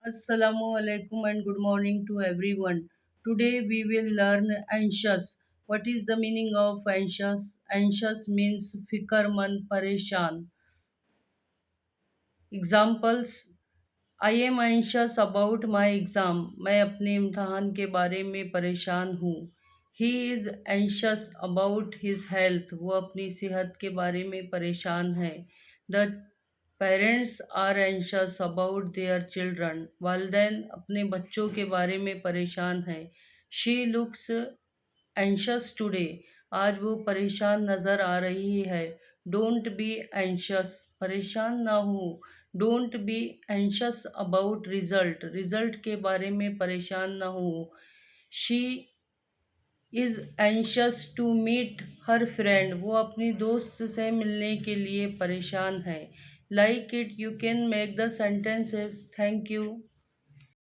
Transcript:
Assalamu alaikum and good morning to everyone. Today we will learn anxious. What is the meaning of anxious? Anxious means fikirman, pareshan. Examples: I am anxious about my exam. मैं अपने इम्तहान के बारे में परेशान हूँ. He is anxious about his health. वो अपनी सेहत के बारे में परेशान है. The parents are anxious about their children. वालिदैन अपने बच्चों के बारे में परेशान है. She looks anxious today. आज वो परेशान नज़र आ रही है. Don't be anxious. परेशान ना हो. Don't be anxious about result. Result के बारे में परेशान ना हो. She is anxious to meet her friend. वो अपनी दोस्त से मिलने के लिए परेशान है. Like it, you can make the sentences. Thank you.